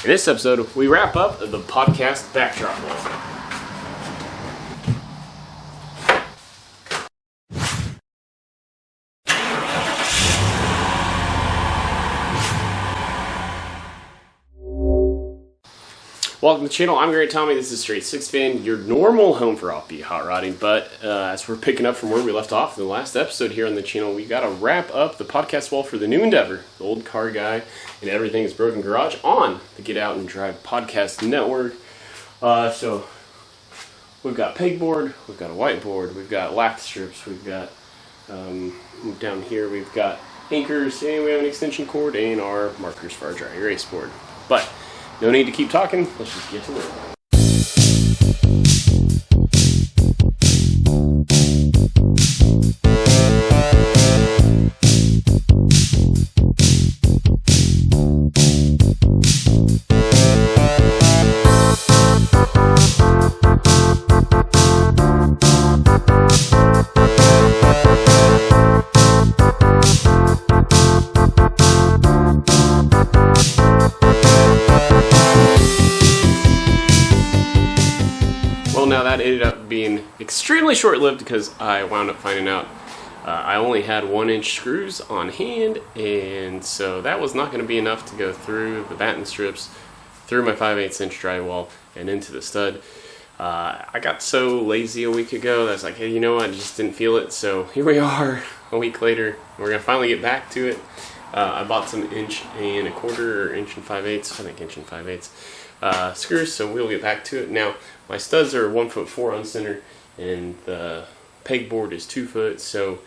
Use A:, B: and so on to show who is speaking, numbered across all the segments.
A: In this episode, we wrap up the podcast backdrop wall. Welcome to the channel. I'm Grant Tommy. This is Straight Six Fan, your normal home for offbeat hot rodding. But as we're picking up from where we left off in the last episode here on the channel, we got to wrap up the podcast wall for the new endeavor, the old car guy and everything is broken garage on the Get Out and Drive podcast network. So we've got pegboard, we've got a whiteboard, we've got lap strips, we've got down here we've got anchors, and we have an extension cord and our markers for our dry erase board. But no need to keep talking, let's just get to work. Now that ended up being extremely short-lived because I wound up finding out I only had 1-inch screws on hand, and so that was not going to be enough to go through the batten strips, through my 5/8" drywall, and into the stud. I got so lazy a week ago that I was like, hey, you know what, I just didn't feel it, so here we are a week later. We're going to finally get back to it. I bought some 1.25" or 1 5/8", I think 1 5/8" screws, so we'll get back to it. Now, my studs are 1'4" on center, and the pegboard is 2 foot. So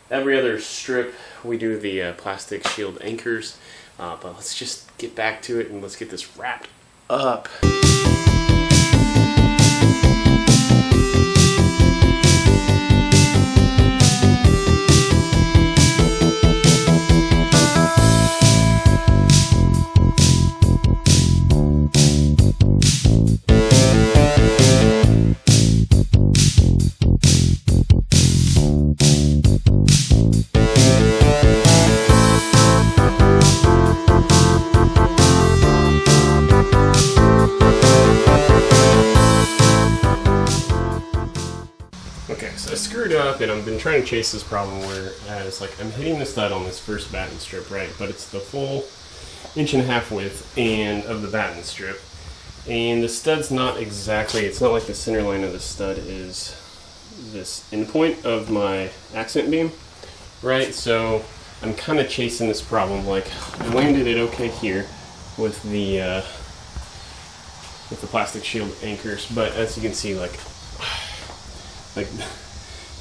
A: every other strip we do the plastic shield anchors. But let's just get back to it and let's get this wrapped up. Up, and I've been trying to chase this problem where it's like I'm hitting the stud on this first batten strip, right? But it's the full 1.5" width and of the batten strip, and the stud's not exactly. It's not like the center line of the stud is this endpoint of my accent beam, right? So I'm kind of chasing this problem. Like I landed it okay here with the plastic shield anchors, but as you can see, like.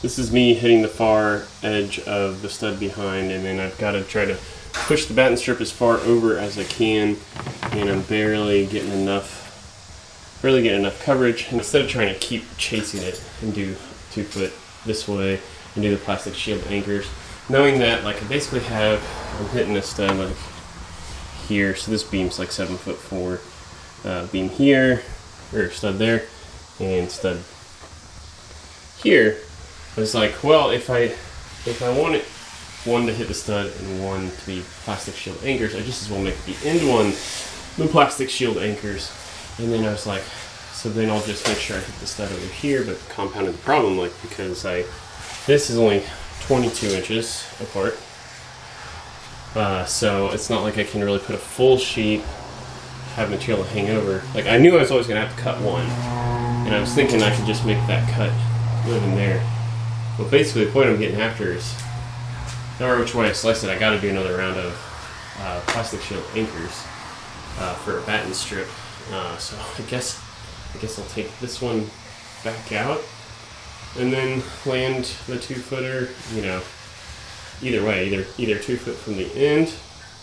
A: This is me hitting the far edge of the stud behind, and then I've got to try to push the batten strip as far over as I can, and I'm barely getting enough coverage. And instead of trying to keep chasing it and do 2 foot this way and do the plastic shield anchors, knowing that like I basically I'm hitting a stud like here, so this beam's like 7'4", beam here, or stud there, and stud here. I was like, well, if I want one to hit the stud and one to be plastic shield anchors, I just as well make the end one the plastic shield anchors. And then I was like, so then I'll just make sure I hit the stud over here, but compounded the problem, like, because this is only 22 inches apart. So it's not like I can really put a full sheet, have material to hang over. Like, I knew I was always going to have to cut one, and I was thinking I could just make that cut live in there. But basically the point I'm getting after is, no matter which way I slice it, I got to do another round of plastic shield anchors for a batten strip. So I guess I'll take this one back out and then land the 2-footer. You know, either way, either 2 foot from the end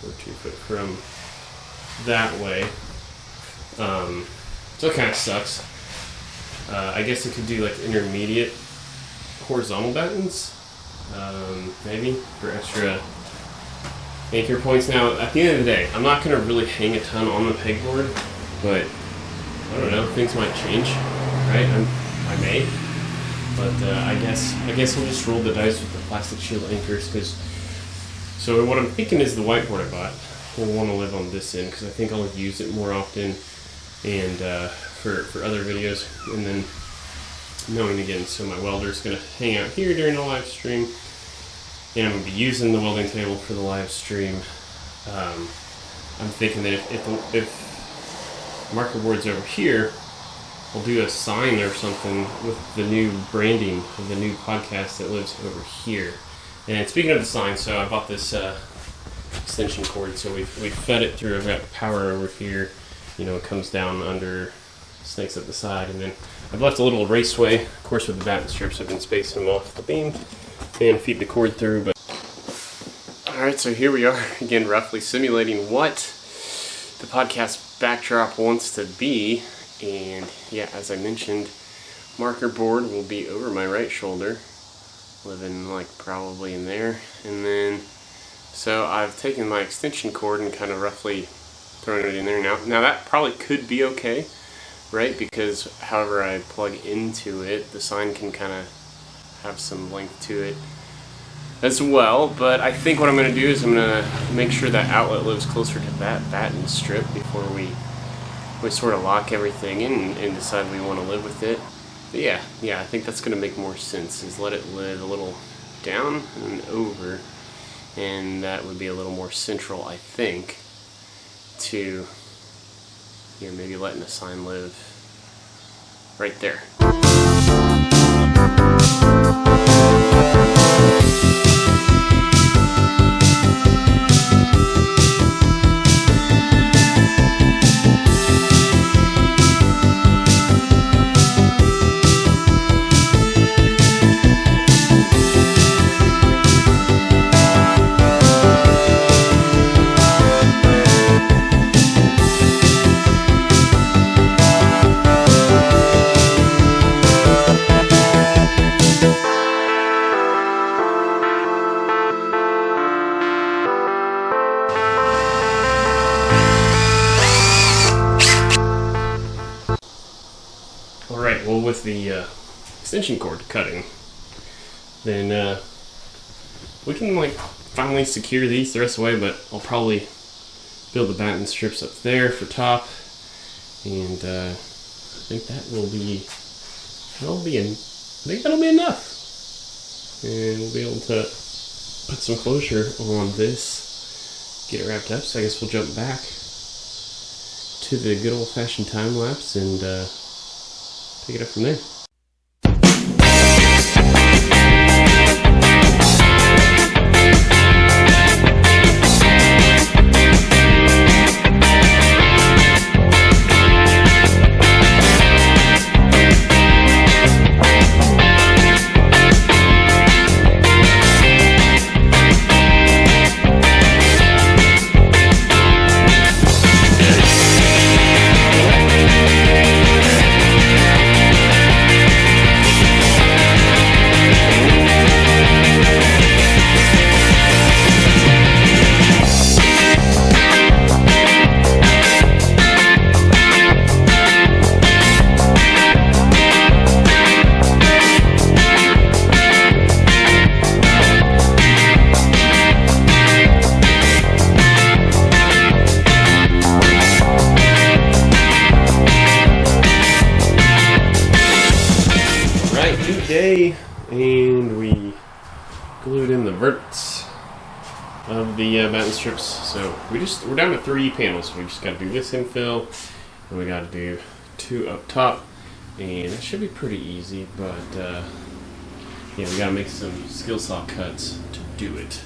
A: or 2 foot from that way. So it kind of sucks. I guess I could do like intermediate horizontal battens, maybe, for extra anchor points. Now, at the end of the day, I'm not going to really hang a ton on the pegboard, but I don't know, things might change, right? I may, but I guess I'll just roll the dice with the plastic shield anchors, because so what I'm thinking is the whiteboard I bought will want to live on this end because I think I'll use it more often and for other videos. And then knowing again, so my welder's going to hang out here during the live stream, and I'm going to be using the welding table for the live stream. I'm thinking that if marker board's over here, I'll do a sign or something with the new branding of the new podcast that lives over here. And speaking of the sign, so I bought this extension cord, so we fed it through. I've got power over here. You know, it comes down under, snakes at the side, and then I've left a little raceway. Of course, with the batten strips, I've been spacing them off the beam and feed the cord through. But all right, so here we are again, roughly simulating what the podcast backdrop wants to be. And yeah, as I mentioned, marker board will be over my right shoulder, living like probably in there. And then, so I've taken my extension cord and kind of roughly thrown it in there. Now that probably could be okay, right? Because however I plug into it, the sign can kind of have some length to it as well. But I think what I'm going to do is I'm going to make sure that outlet lives closer to that batten strip before we sort of lock everything in and decide we want to live with it. But yeah, I think that's going to make more sense, is let it live a little down and over, and that would be a little more central, I think, to, you know, maybe letting the sign live right there. Alright, well, with the extension cord cutting, then we can like finally secure these the rest of the way, but I'll probably build the batten strips up there for top, and I think that'll be enough, and we'll be able to put some closure on this, get it wrapped up. So I guess we'll jump back to the good old-fashioned time lapse and take it up from there. Day, and we glued in the verts of the batten strips. So we're down to 3 panels. We just got to do this infill, and we got to do 2 up top, and it should be pretty easy. But yeah, we got to make some skill saw cuts to do it.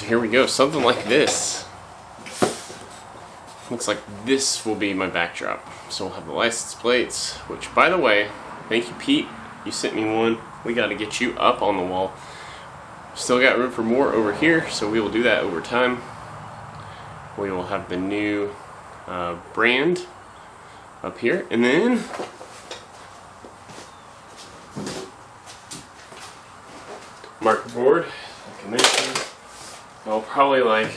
A: So here we go, something like this. Looks like this will be my backdrop. So we'll have the license plates, which, by the way, thank you, Pete. You sent me one. We got to get you up on the wall. Still got room for more over here, so we will do that over time. We will have the new brand up here, and then marker board, like I mentioned. I'll probably like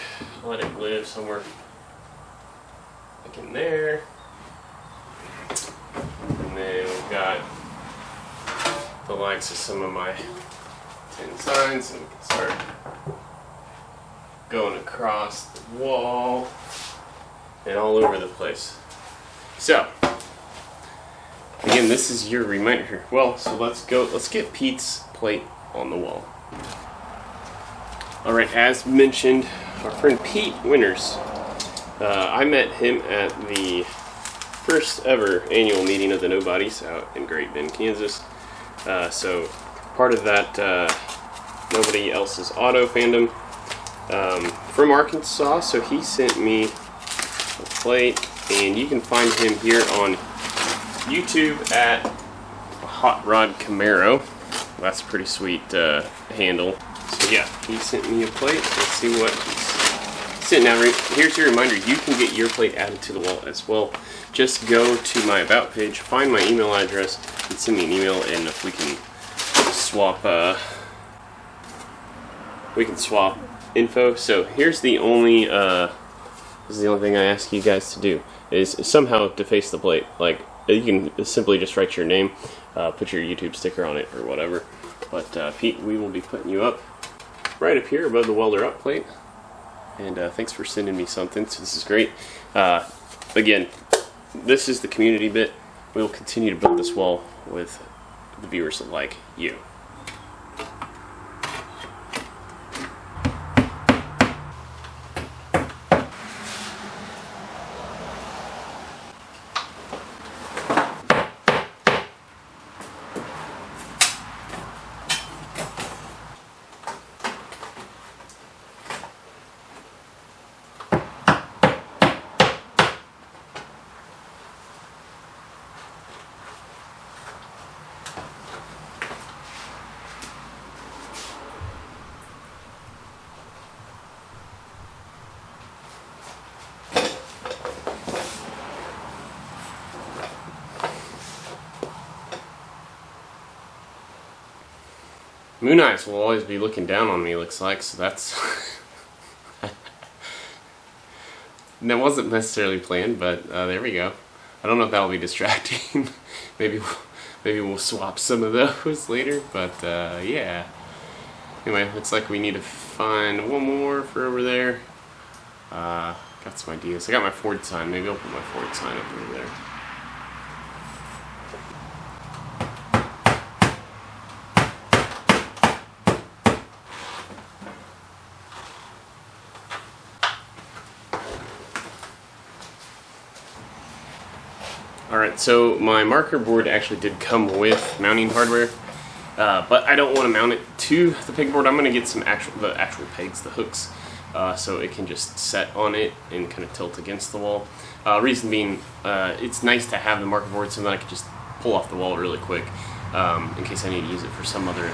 A: let it live somewhere like in there. And then we've got the likes of some of my tin signs, and we can start going across the wall and all over the place. So, again, this is your reminder. Well, so let's get Pete's plate on the wall. Alright, as mentioned, our friend Pete Winters. I met him at the first ever annual meeting of the Nobodies out in Great Bend, Kansas. So part of that Nobody Else's Auto fandom from Arkansas. So he sent me a plate, and you can find him here on YouTube at Hot Rod Camaro. That's a pretty sweet handle. So yeah, he sent me a plate. Let's see what he's sent. Now here's your reminder, you can get your plate added to the wall as well. Just go to my About page, find my email address, and send me an email, and if we can swap info. So here's the only this is the only thing I ask you guys to do, is somehow deface the plate. Like, you can simply just write your name, put your YouTube sticker on it or whatever. But Pete, we will be putting you up right up here above the welder up plate. And thanks for sending me something. So this is great. Again, this is the community bit. We will continue to build this wall with the viewers like you. Moon Eyes will always be looking down on me, looks like, so that's... That wasn't necessarily planned, but there we go. I don't know if that will be distracting. maybe we'll swap some of those later, but yeah. Anyway, looks like we need to find one more for over there. Got some ideas. I got my Ford sign. Maybe I'll put my Ford sign up over there. Alright, so my marker board actually did come with mounting hardware, but I don't want to mount it to the pegboard. I'm going to get some the actual pegs, the hooks, so it can just set on it and kind of tilt against the wall. Reason being, it's nice to have the marker board so that I can just pull off the wall really quick in case I need to use it for some other,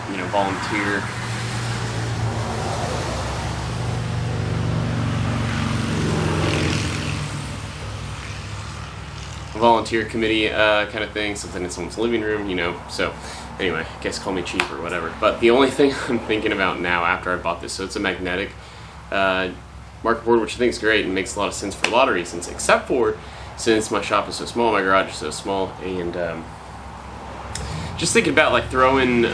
A: volunteer committee kind of thing, something in someone's living room, so anyway, I guess call me cheap or whatever. But the only thing I'm thinking about now after I bought this, so it's a magnetic marker board, which I think is great and makes a lot of sense for a lot of reasons, except for since my shop is so small, my garage is so small, and just thinking about like throwing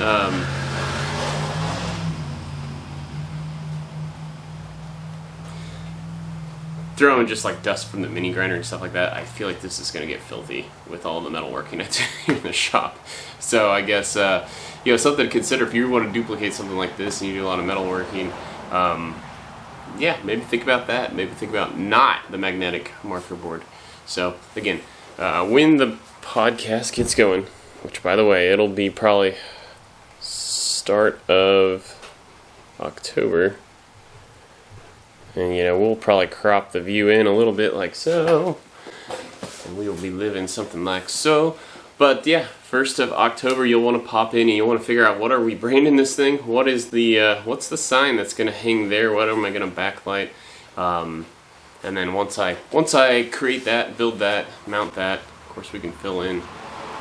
A: just like dust from the mini grinder and stuff like that. I feel like this is going to get filthy with all the metalworking I do in the shop. So I guess something to consider if you want to duplicate something like this and you do a lot of metalworking. Yeah, maybe think about that. Maybe think about not the magnetic marker board. So again, when the podcast gets going, which by the way, it'll be probably start of October. And we'll probably crop the view in a little bit like so. And we will be living something like so. But yeah, 1st of October, you'll want to pop in and you'll want to figure out, what are we branding this thing? What is the what's the sign that's going to hang there? What am I going to backlight? And then once I create that, build that, mount that, of course we can fill in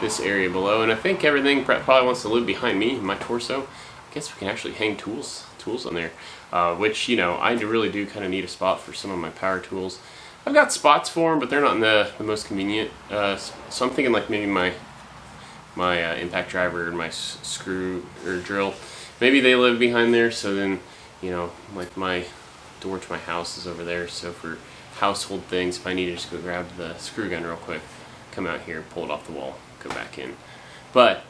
A: this area below. And I think everything probably wants to live behind me, my torso. I guess we can actually hang tools on there, which I really do kind of need a spot for some of my power tools. I've got spots for them, but they're not in the most convenient. So I'm thinking like maybe my impact driver and my screw or drill, maybe they live behind there. So then, like my door to my house is over there. So for household things, if I need to just go grab the screw gun real quick, come out here, pull it off the wall, go back in. But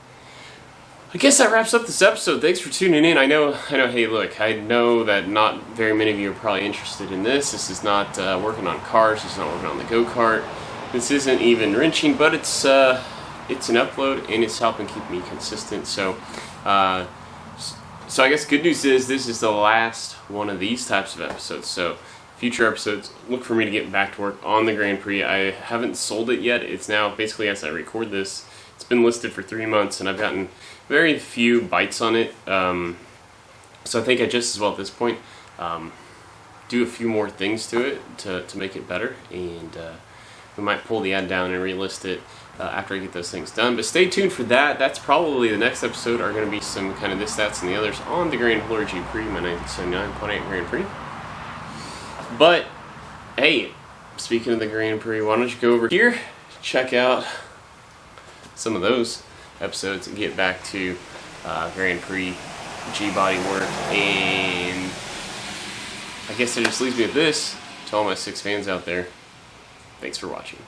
A: I guess that wraps up this episode. Thanks for tuning in. I know. Hey, look, I know that not very many of you are probably interested in this. This is not working on cars. This is not working on the go-kart. This isn't even wrenching, but it's an upload and it's helping keep me consistent. So I guess good news is this is the last one of these types of episodes. So future episodes, look for me to get back to work on the Grand Prix. I haven't sold it yet. It's now basically, as I record this, it's been listed for 3 months and I've gotten very few bites on it. So I think I just as well at this point do a few more things to it to make it better, and we might pull the ad down and relist it after I get those things done. But stay tuned for that. That's probably the next episode are going to be some kind of this, that's, and the others on the Grand Prix, my 1979.8 Grand Prix. But hey, speaking of the Grand Prix, why don't you go over here, check out some of those episodes and get back to Grand Prix G-body work. And I guess it just leaves me with this to all my 6 fans out there. Thanks for watching.